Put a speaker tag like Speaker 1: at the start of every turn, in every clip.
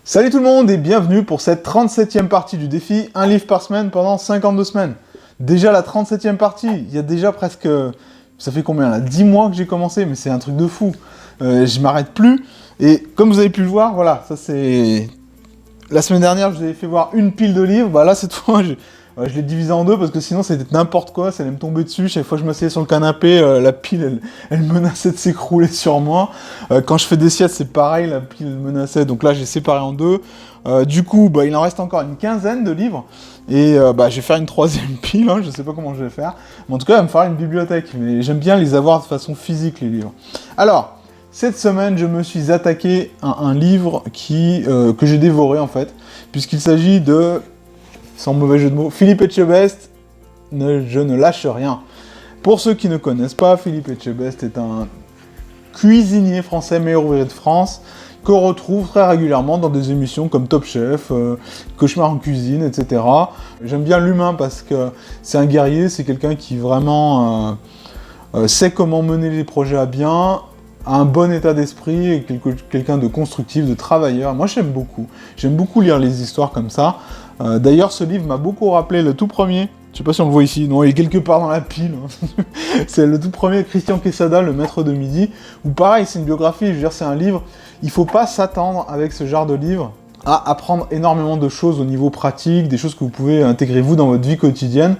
Speaker 1: Salut tout le monde et bienvenue pour cette 37e partie du défi, un livre par semaine pendant 52 semaines. Déjà la 37e partie, il y a déjà presque... Ça fait combien là? 10 mois que j'ai commencé, mais c'est un truc de fou. Je m'arrête plus, et comme vous avez pu le voir, voilà, ça c'est... La semaine dernière, je vous avais fait voir une pile de livres, bah là cette fois, je l'ai divisé en deux parce que sinon c'était n'importe quoi, ça allait me tomber dessus. Chaque fois que je m'asseyais sur le canapé, la pile elle menaçait de s'écrouler sur moi. Quand je fais des siestes, c'est pareil, la pile menaçait. Donc là, j'ai séparé en deux. Du coup, il en reste encore une quinzaine de livres. Et je vais faire une troisième pile, hein, je sais pas comment je vais faire. Mais en tout cas, il va me falloir une bibliothèque. Mais j'aime bien les avoir de façon physique, les livres. Alors, cette semaine, je me suis attaqué à un livre que j'ai dévoré, en fait. Puisqu'il s'agit de... Sans mauvais jeu de mots, Philippe Etchebest, Je ne lâche rien. Pour ceux qui ne connaissent pas, Philippe Etchebest est un cuisinier français, meilleur ouvrier de France, qu'on retrouve très régulièrement dans des émissions comme Top Chef, Cauchemar en cuisine, etc. J'aime bien l'humain parce que c'est un guerrier, c'est quelqu'un qui vraiment sait comment mener les projets à bien, a un bon état d'esprit, et quelqu'un de constructif, de travailleur. Moi j'aime beaucoup lire les histoires comme ça. D'ailleurs, ce livre m'a beaucoup rappelé le tout premier. Je sais pas si on le voit ici. Non, il est quelque part dans la pile. C'est le tout premier Christian Quesada, Le Maître de Midi. Où pareil, c'est une biographie. Je veux dire, c'est un livre. Il faut pas s'attendre avec ce genre de livre à apprendre énormément de choses au niveau pratique, des choses que vous pouvez intégrer vous dans votre vie quotidienne.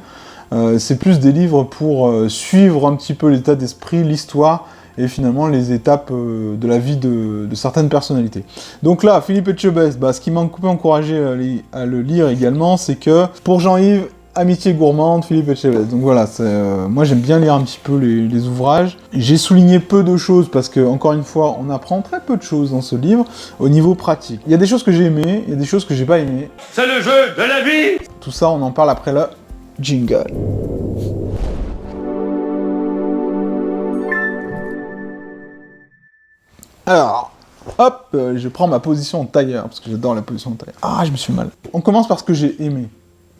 Speaker 1: C'est plus des livres pour suivre un petit peu l'état d'esprit, l'histoire et finalement les étapes de la vie de certaines personnalités. Donc là, Philippe Etchebest, ce qui m'a un peu encouragé à le lire également, c'est que pour Jean-Yves, Amitié gourmande, Philippe Etchebest. Donc voilà, moi j'aime bien lire un petit peu les ouvrages. J'ai souligné peu de choses parce que, encore une fois, on apprend très peu de choses dans ce livre au niveau pratique. Il y a des choses que j'ai aimées, il y a des choses que j'ai pas aimées.
Speaker 2: C'est le jeu de la vie!
Speaker 1: Tout ça, on en parle après le jingle. Alors, hop, je prends ma position en tailleur, parce que j'adore la position en tailleur. Ah, je me suis mal. On commence par ce que j'ai aimé.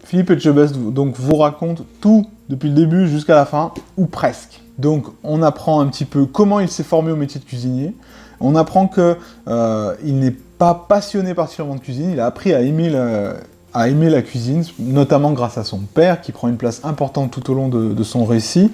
Speaker 1: Philippe Etchebest donc vous raconte tout depuis le début jusqu'à la fin, ou presque. Donc, on apprend un petit peu comment il s'est formé au métier de cuisinier. On apprend que il n'est pas passionné particulièrement de cuisine, il a appris à aimer la cuisine, notamment grâce à son père, qui prend une place importante tout au long de son récit.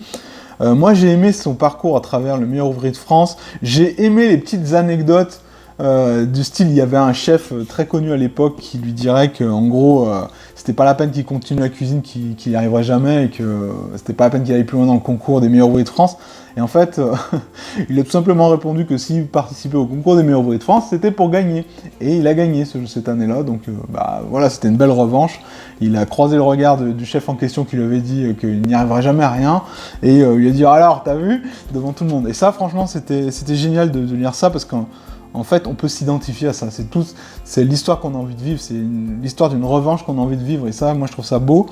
Speaker 1: Moi, j'ai aimé son parcours à travers le meilleur ouvrier de France. J'ai aimé les petites anecdotes du style, il y avait un chef très connu à l'époque qui lui dirait que, en gros, c'était pas la peine qu'il continue la cuisine, qu'il n'y arriverait jamais, et que c'était pas la peine qu'il aille plus loin dans le concours des meilleurs ouvriers de France. Et en fait, il a tout simplement répondu que s'il participait au concours des meilleurs ouvriers de France, c'était pour gagner. Et il a gagné cette année-là, donc voilà, c'était une belle revanche. Il a croisé le regard du chef en question qui lui avait dit qu'il n'y arriverait jamais à rien, et il a dit « Alors, t'as vu ?» devant tout le monde. Et ça, franchement, c'était génial de lire ça, parce qu'en fait, on peut s'identifier à ça. C'est l'histoire qu'on a envie de vivre, c'est l'histoire d'une revanche qu'on a envie de vivre, et ça, moi, je trouve ça beau.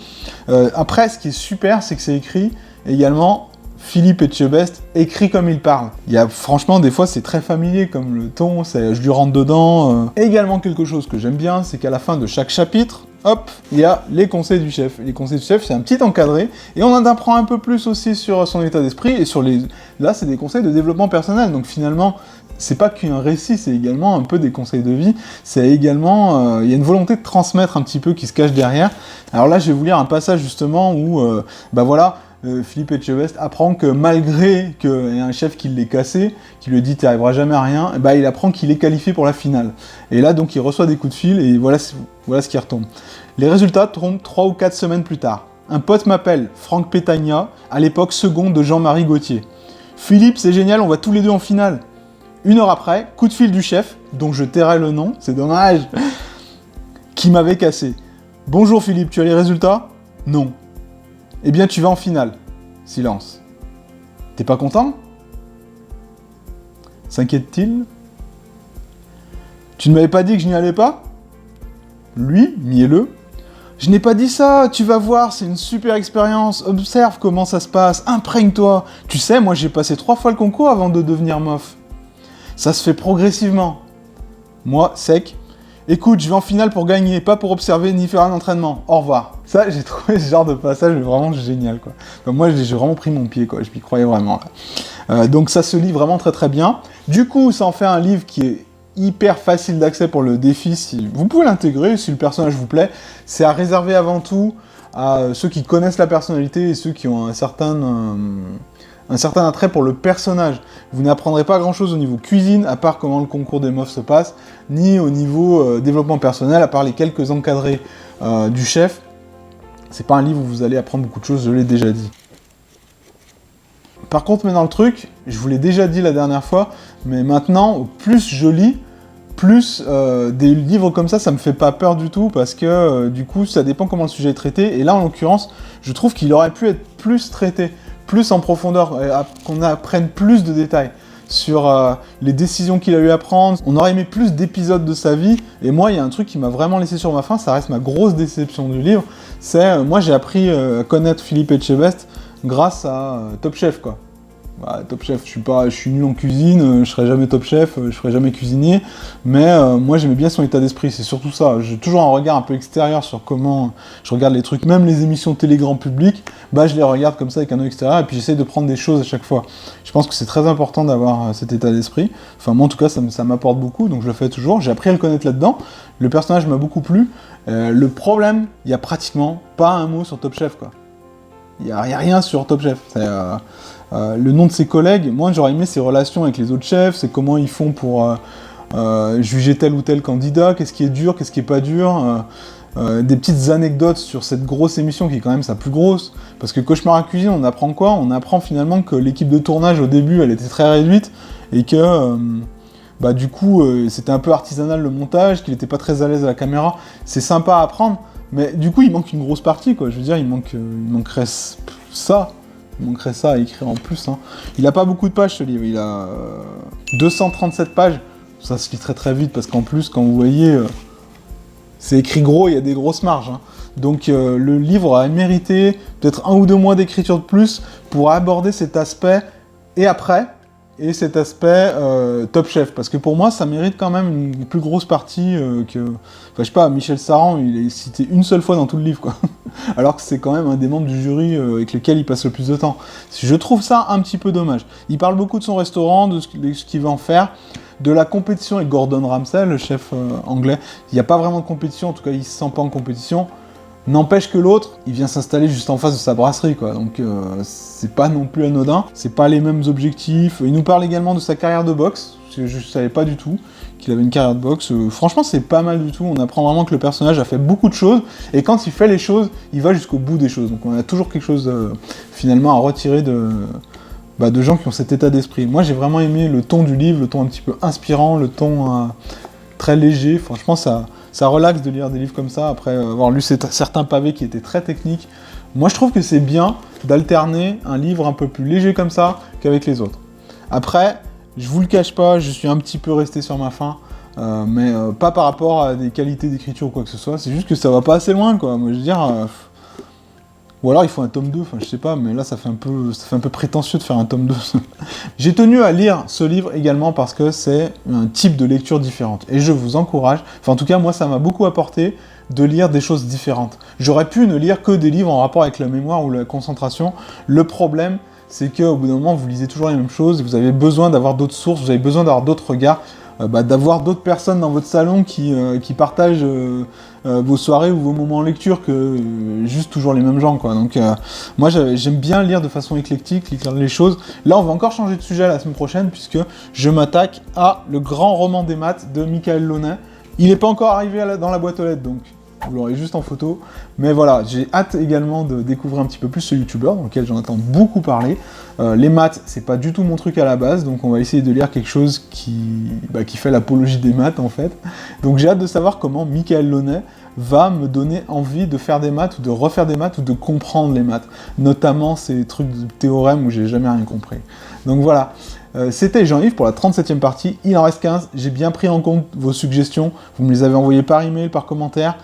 Speaker 1: Après, ce qui est super, c'est que c'est écrit également... Philippe Etchebest écrit comme il parle. Franchement, des fois, c'est très familier comme le ton, je lui rentre dedans. Également, quelque chose que j'aime bien, c'est qu'à la fin de chaque chapitre, hop, il y a les conseils du chef. Et les conseils du chef, c'est un petit encadré, et on en apprend un peu plus aussi sur son état d'esprit, et là, c'est des conseils de développement personnel. Donc finalement, c'est pas qu'un récit, c'est également un peu des conseils de vie. C'est également, il y a une volonté de transmettre un petit peu qui se cache derrière. Alors là, je vais vous lire un passage justement où, Philippe Etchebest apprend que malgré qu'il y a un chef qui l'ait cassé, qui lui dit « tu n'arriveras jamais à rien », il apprend qu'il est qualifié pour la finale. Et là, donc, il reçoit des coups de fil, et voilà ce qui retombe. Les résultats tombent 3 ou 4 semaines plus tard. Un pote m'appelle, Franck Pétagna, à l'époque seconde de Jean-Marie Gauthier. « Philippe, c'est génial, on va tous les deux en finale !» 1 heure après, coup de fil du chef, dont je tairai le nom, c'est dommage, qui m'avait cassé. « Bonjour Philippe, tu as les résultats ?»« Non. » « Eh bien, tu vas en finale. » Silence. « T'es pas content ?» S'inquiète-t-il ? « Tu ne m'avais pas dit que je n'y allais pas ?» Lui, mielleux. « Je n'ai pas dit ça, tu vas voir, c'est une super expérience, observe comment ça se passe, imprègne-toi. Tu sais, moi j'ai passé 3 fois le concours avant de devenir mof. Ça se fait progressivement. » Moi, sec. Écoute, je vais en finale pour gagner, pas pour observer ni faire un entraînement. Au revoir. Ça, j'ai trouvé ce genre de passage vraiment génial, quoi. Enfin, moi, j'ai vraiment pris mon pied, quoi. Je m'y croyais vraiment, là. Donc ça se lit vraiment très très bien. Du coup, ça en fait un livre qui est hyper facile d'accès pour le défi. Si vous pouvez l'intégrer, si le personnage vous plaît. C'est à réserver avant tout à ceux qui connaissent la personnalité et ceux qui ont un certain attrait pour le personnage. Vous n'apprendrez pas grand-chose au niveau cuisine, à part comment le concours des meufs se passe, ni au niveau développement personnel, à part les quelques encadrés du chef. C'est pas un livre où vous allez apprendre beaucoup de choses, je l'ai déjà dit. Par contre, maintenant le truc, je vous l'ai déjà dit la dernière fois, mais maintenant, plus je lis, plus des livres comme ça me fait pas peur du tout, parce que du coup, ça dépend comment le sujet est traité, et là, en l'occurrence, je trouve qu'il aurait pu être plus traité, plus en profondeur, qu'on apprenne plus de détails sur les décisions qu'il a eu à prendre. On aurait aimé plus d'épisodes de sa vie, et moi, il y a un truc qui m'a vraiment laissé sur ma faim, ça reste ma grosse déception du livre, c'est, moi, j'ai appris à connaître Philippe Etchebest grâce à Top Chef, quoi. Bah, Top Chef, je suis nul en cuisine, je serai jamais Top Chef, je serai jamais cuisinier, mais moi j'aimais bien son état d'esprit, c'est surtout ça. J'ai toujours un regard un peu extérieur sur comment je regarde les trucs, même les émissions télé grand public, bah je les regarde comme ça avec un œil extérieur, et puis j'essaye de prendre des choses à chaque fois. Je pense que c'est très important d'avoir cet état d'esprit, enfin moi en tout cas ça m'apporte beaucoup, donc je le fais toujours, j'ai appris à le connaître là-dedans, le personnage m'a beaucoup plu, le problème, il y a pratiquement pas un mot sur Top Chef, quoi. Il y a rien sur Top Chef, c'est... le nom de ses collègues, moi j'aurais aimé ses relations avec les autres chefs, c'est comment ils font pour juger tel ou tel candidat, qu'est-ce qui est dur, qu'est-ce qui est pas dur, des petites anecdotes sur cette grosse émission qui est quand même sa plus grosse, parce que Cauchemar à cuisine, on apprend quoi? On apprend finalement que l'équipe de tournage au début elle était très réduite, et que bah du coup c'était un peu artisanal le montage, qu'il était pas très à l'aise à la caméra, c'est sympa à apprendre, mais du coup il manque une grosse partie, quoi. Je veux dire, il manquerait ça. Il manquerait ça à écrire en plus. Hein. Il a pas beaucoup de pages ce livre, il a 237 pages. Ça se lit très très vite parce qu'en plus, quand vous voyez, c'est écrit gros, il y a des grosses marges. Hein. Donc le livre a mérité peut-être 1 ou 2 mois d'écriture de plus pour aborder cet aspect et après, et cet aspect Top Chef. Parce que pour moi, ça mérite quand même une plus grosse partie que... Enfin, je sais pas, Michel Saran, il est cité une seule fois dans tout le livre, quoi. Alors que c'est quand même un des membres du jury avec lequel il passe le plus de temps. Je trouve ça un petit peu dommage. Il parle beaucoup de son restaurant, de ce qu'il va en faire, de la compétition avec Gordon Ramsay, le chef anglais. Il n'y a pas vraiment de compétition, en tout cas il se sent pas en compétition. N'empêche que l'autre, il vient s'installer juste en face de sa brasserie, quoi. Donc c'est pas non plus anodin, c'est pas les mêmes objectifs. Il nous parle également de sa carrière de boxe, parce que je savais pas du tout qu'il avait une carrière de boxe. Franchement, c'est pas mal du tout. On apprend vraiment que le personnage a fait beaucoup de choses, et quand il fait les choses, il va jusqu'au bout des choses. Donc on a toujours quelque chose finalement à retirer de gens qui ont cet état d'esprit. Moi, j'ai vraiment aimé le ton du livre, le ton un petit peu inspirant, le ton très léger. Franchement, ça relaxe de lire des livres comme ça, après avoir lu certains pavés qui étaient très techniques. Moi, je trouve que c'est bien d'alterner un livre un peu plus léger comme ça qu'avec les autres. Après, je vous le cache pas, je suis un petit peu resté sur ma faim, mais pas par rapport à des qualités d'écriture ou quoi que ce soit, c'est juste que ça va pas assez loin, quoi. Moi, je veux dire... Ou alors il faut un tome 2, enfin je sais pas, mais là ça fait un peu prétentieux de faire un tome 2. J'ai tenu à lire ce livre également parce que c'est un type de lecture différente. Et je vous encourage, enfin en tout cas moi ça m'a beaucoup apporté de lire des choses différentes. J'aurais pu ne lire que des livres en rapport avec la mémoire ou la concentration. Le problème, c'est qu'au bout d'un moment vous lisez toujours les mêmes choses, vous avez besoin d'avoir d'autres sources, vous avez besoin d'avoir d'autres regards, d'avoir d'autres personnes dans votre salon qui partagent vos soirées ou vos moments en lecture que juste toujours les mêmes gens, quoi. Donc moi j'aime bien lire de façon éclectique, lire les choses. Là on va encore changer de sujet la semaine prochaine puisque je m'attaque à le grand roman des maths de Michael Launay. Il n'est pas encore arrivé dans la boîte aux lettres, donc vous l'aurez juste en photo. Mais voilà, j'ai hâte également de découvrir un petit peu plus ce youtubeur, dans lequel j'en entends beaucoup parler. Les maths, c'est pas du tout mon truc à la base, donc on va essayer de lire quelque chose qui fait l'apologie des maths, en fait. Donc j'ai hâte de savoir comment Michael Launay va me donner envie de faire des maths, ou de refaire des maths, ou de comprendre les maths. Notamment ces trucs de théorèmes où j'ai jamais rien compris. Donc voilà. C'était Jean-Yves pour la 37e partie, il en reste 15, j'ai bien pris en compte vos suggestions, vous me les avez envoyées par email, par commentaire,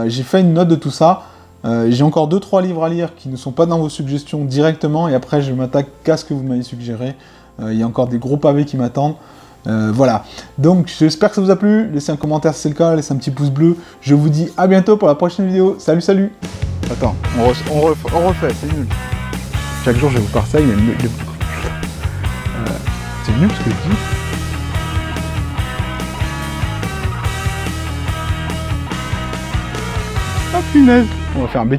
Speaker 1: j'ai fait une note de tout ça, j'ai encore 2-3 livres à lire qui ne sont pas dans vos suggestions directement, et après je m'attaque qu'à ce que vous m'avez suggéré, il y a encore des gros pavés qui m'attendent, voilà. Donc j'espère que ça vous a plu, laissez un commentaire si c'est le cas, laissez un petit pouce bleu, je vous dis à bientôt pour la prochaine vidéo, salut. Attends, on refait, c'est nul. Chaque jour je vous parle ça, il y a une... C'est nul ce que je dis. Ah punaise. On va faire un bêtise.